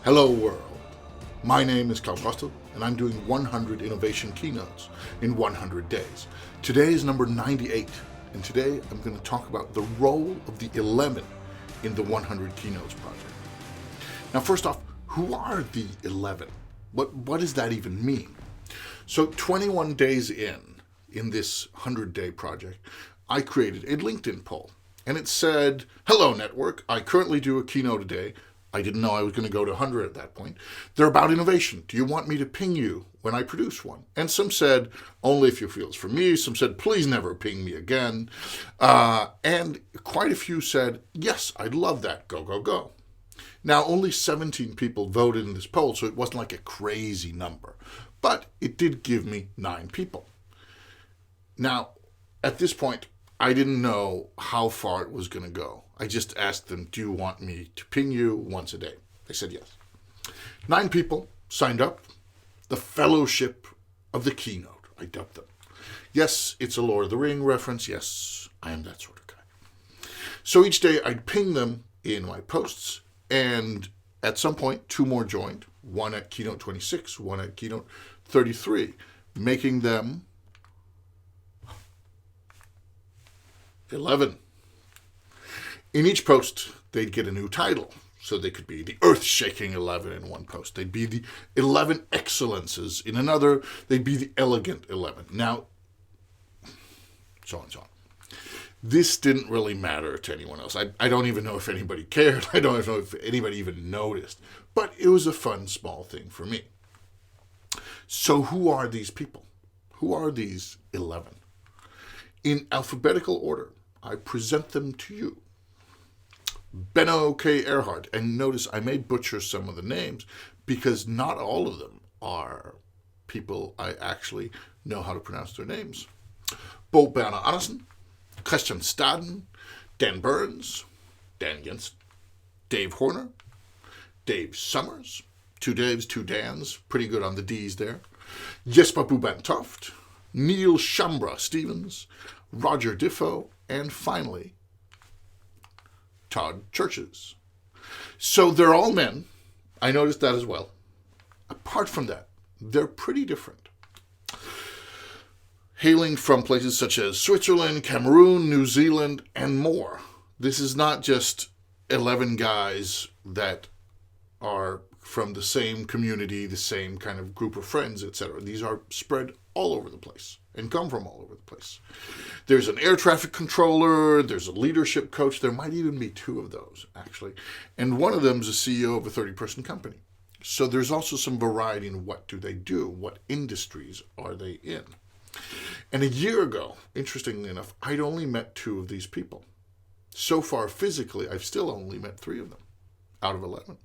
Hello world, my name is Klaus Rostel and I'm doing 100 innovation keynotes in 100 days. Today is number 98 and today I'm going to talk about the role of the 11 in the 100 keynotes project. Now first off, who are the 11? What does that even mean? So 21 days in this 100-day project, I created a LinkedIn poll and it said, "Hello network, I currently do a keynote a day. I didn't know I was going to go to 100 at that point. They're about innovation. Do you want me to ping you when I produce one?" And some said, "Only if you feel it's for me." Some said, "Please never ping me again." And quite a few said, "Yes, I'd love that. Go, go, go." Now, only 17 people voted in this poll, so it wasn't like a crazy number. But it did give me 9 people. Now, at this point, I didn't know how far it was going to go. I just asked them, "Do you want me to ping you once a day?" They said yes. 9 people signed up. The Fellowship of the Keynote, I dubbed them. Yes, it's a Lord of the Ring reference. Yes, I am that sort of guy. So each day I'd ping them in my posts, and at some point 2 more joined, one at Keynote 26, one at Keynote 33, making them 11. In each post, they'd get a new title. So they could be the earth-shaking 11 in one post. They'd be the 11 excellences in another. They'd be the elegant 11. Now, so on and so on. This didn't really matter to anyone else. I don't even know if anybody cared. I don't know if anybody even noticed. But it was a fun, small thing for me. So who are these people? Who are these 11? In alphabetical order, I present them to you. Benno K. Earhart, and notice I may butcher some of the names because not all of them are people I actually know how to pronounce their names. Bo Berner Andersen, Christian Staden, Dan Burns, Dan Jensen, Dave Horner, Dave Summers, 2 Daves, 2 Dans, pretty good on the D's there, Jesper Buban Toft, Neil Schambra Stevens, Roger Diffo, and finally, Todd Churches. So they're all men. I noticed that as well. Apart from that, they're pretty different. Hailing from places such as Switzerland, Cameroon, New Zealand, and more. This is not just 11 guys that are from the same community, the same kind of group of friends, etc. These are spread all over the place and come from all over the place. There's an air traffic controller, there's a leadership coach, there might even be 2 of those, actually. And one of them is a CEO of a 30-person company. So there's also some variety in what do they do, what industries are they in. And a year ago, interestingly enough, I'd only met 2 of these people. So far, physically, I've still only met 3 of them out of 11.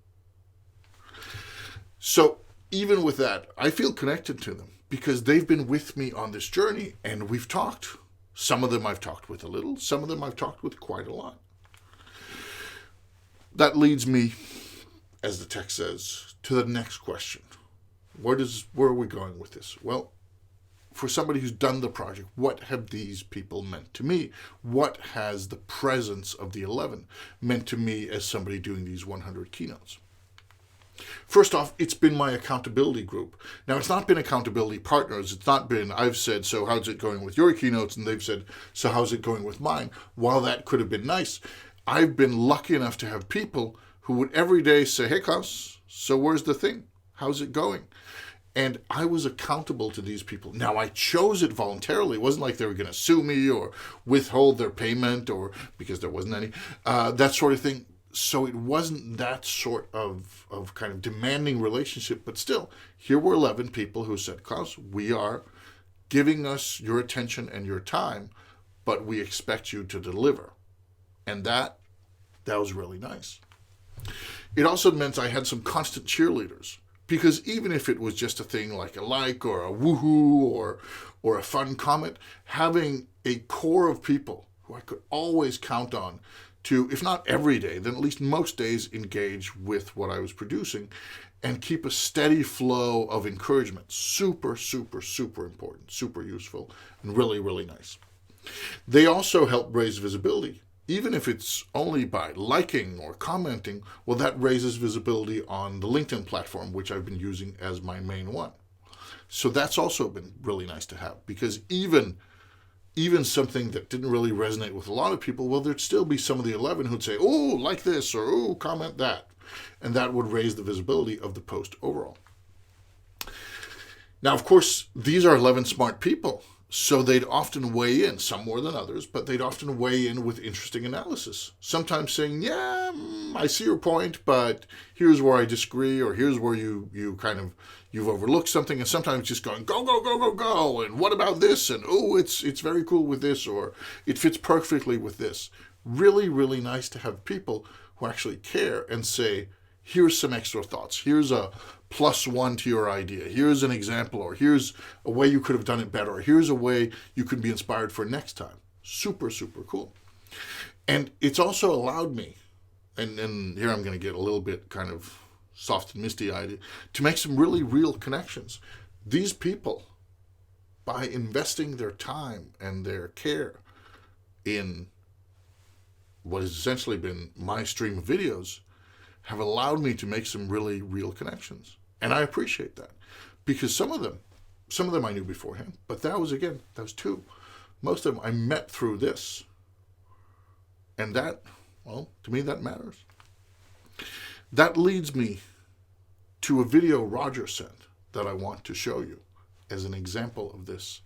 So even with that, I feel connected to them because they've been with me on this journey and we've talked. Some of them I've talked with a little, some of them I've talked with quite a lot. That leads me, as the text says, to the next question. Where are we going with this? Well, for somebody who's done the project, what have these people meant to me? What has the presence of the 11 meant to me as somebody doing these 100 keynotes? First off, it's been my accountability group. Now, it's not been accountability partners. It's not been, I've said, "So how's it going with your keynotes?" And they've said, "So how's it going with mine?" While that could have been nice, I've been lucky enough to have people who would every day say, "Hey, Klaus, so where's the thing? How's it going?" And I was accountable to these people. Now, I chose it voluntarily. It wasn't like they were going to sue me or withhold their payment or because there wasn't any, that sort of thing. So it wasn't that sort of kind of demanding relationship, but still, here were 11 people who said, "Klaus, we are giving us your attention and your time, but we expect you to deliver." And that was really nice. It also meant I had some constant cheerleaders, because even if it was just a thing like a like or a woohoo or a fun comment, having a core of people who I could always count on to, if not every day, then at least most days engage with what I was producing and keep a steady flow of encouragement. Super, super, super important, super useful, and really, really nice. They also help raise visibility even if it's only by liking or commenting, well, that raises visibility on the LinkedIn platform, which I've been using as my main one. So that's also been really nice to have, because even something that didn't really resonate with a lot of people, well, there'd still be some of the 11 who'd say, oh, like this, or oh, comment that. And that would raise the visibility of the post overall. Now, of course, these are 11 smart people, so they'd often weigh in, some more than others, but they'd often weigh in with interesting analysis. Sometimes saying, yeah, I see your point, but here's where I disagree, or here's where you've overlooked something, and sometimes just going, go, go, go, go, go, and what about this, and oh, it's very cool with this, or it fits perfectly with this. Really, really nice to have people who actually care and say, here's some extra thoughts, here's a +1 to your idea, here's an example, or here's a way you could have done it better, or here's a way you could be inspired for next time. Super, super cool. And it's also allowed me, and here I'm going to get a little bit kind of soft and misty-eyed, to make some really real connections. These people, by investing their time and their care in what has essentially been my stream of videos, have allowed me to make some really real connections. And I appreciate that, because some of them I knew beforehand, but that was 2. Most of them I met through this. And that, well, to me, that matters. That leads me to a video Roger sent that I want to show you as an example of this.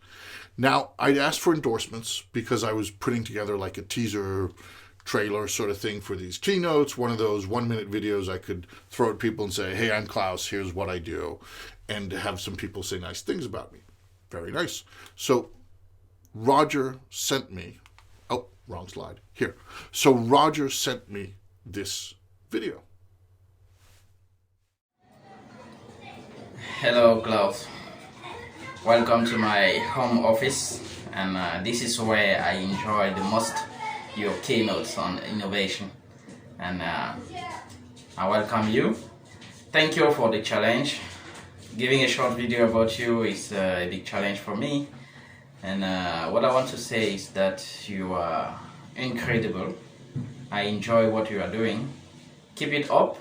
Now, I'd asked for endorsements because I was putting together like a teaser trailer sort of thing for these keynotes, one of those 1-minute videos I could throw at people and say, hey, I'm Klaus, here's what I do, and have some people say nice things about me. Very nice. So Roger sent me, oh, wrong slide, here. So Roger sent me this video. Hello, Klaus. Welcome to my home office, and this is where I enjoy the most your keynotes on innovation, and I welcome you. Thank you for the challenge. Giving a short video about you is a big challenge for me, and what I want to say is that you are incredible. I enjoy what you are doing. Keep it up,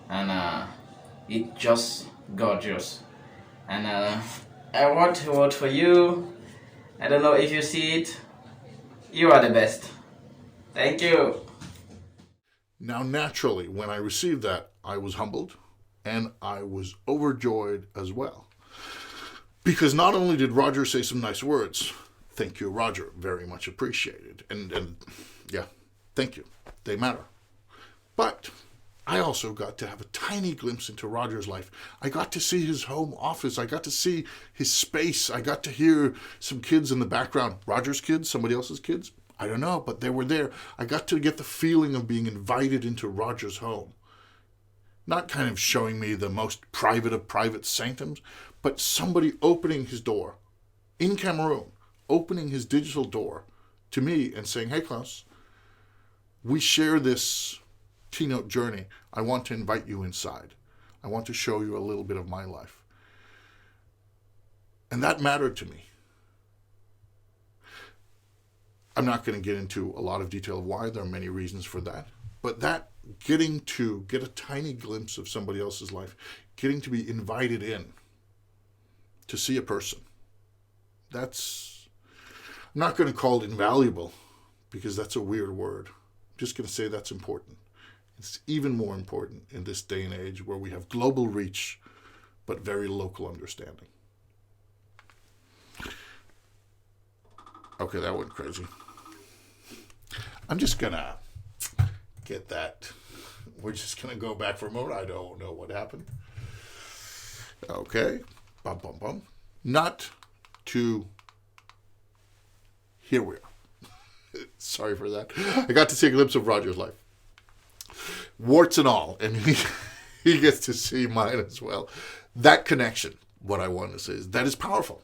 and it's just gorgeous. And I want to vote for you. I don't know if you see it. You are the best. Thank you. Now, naturally, when I received that, I was humbled and I was overjoyed as well. Because not only did Roger say some nice words, thank you, Roger, very much appreciated. And yeah, thank you. They matter. But I also got to have a tiny glimpse into Roger's life. I got to see his home office. I got to see his space. I got to hear some kids in the background. Roger's kids, somebody else's kids? I don't know, but they were there. I got to get the feeling of being invited into Roger's home. Not kind of showing me the most private of private sanctums, but somebody opening his door in Cameroon, opening his digital door to me and saying, hey, Klaus, we share this keynote journey. I want to invite you inside. I want to show you a little bit of my life. And that mattered to me. I'm not going to get into a lot of detail of why. There are many reasons for that. But that getting to get a tiny glimpse of somebody else's life, getting to be invited in to see a person, that's, I'm not going to call it invaluable because that's a weird word. I'm just going to say that's important. It's even more important in this day and age where we have global reach but very local understanding. Okay, that went crazy. I'm just going to get that. We're just going to go back for a moment. I don't know what happened. Okay. Bum, bum, bum. Not to... Here we are. Sorry for that. I got to see a glimpse of Roger's life. Warts and all. And he gets to see mine as well. That connection, what I want to say is, that is powerful.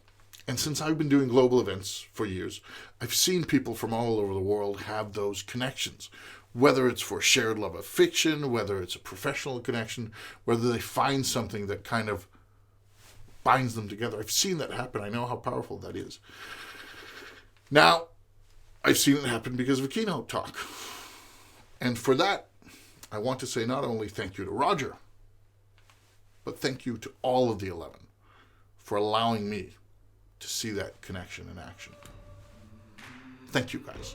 And since I've been doing global events for years, I've seen people from all over the world have those connections, whether it's for shared love of fiction, whether it's a professional connection, whether they find something that kind of binds them together. I've seen that happen. I know how powerful that is. Now, I've seen it happen because of a keynote talk. And for that, I want to say not only thank you to Roger, but thank you to all of the 11 for allowing me to see that connection in action. Thank you, guys.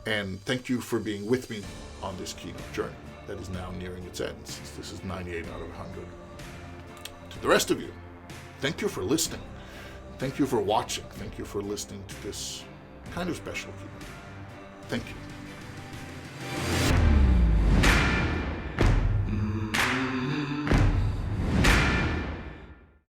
And thank you for being with me on this keynote journey that is now nearing its end, since this is 98 out of 100. To the rest of you, thank you for listening. Thank you for watching. Thank you for listening to this kind of special keynote. Thank you.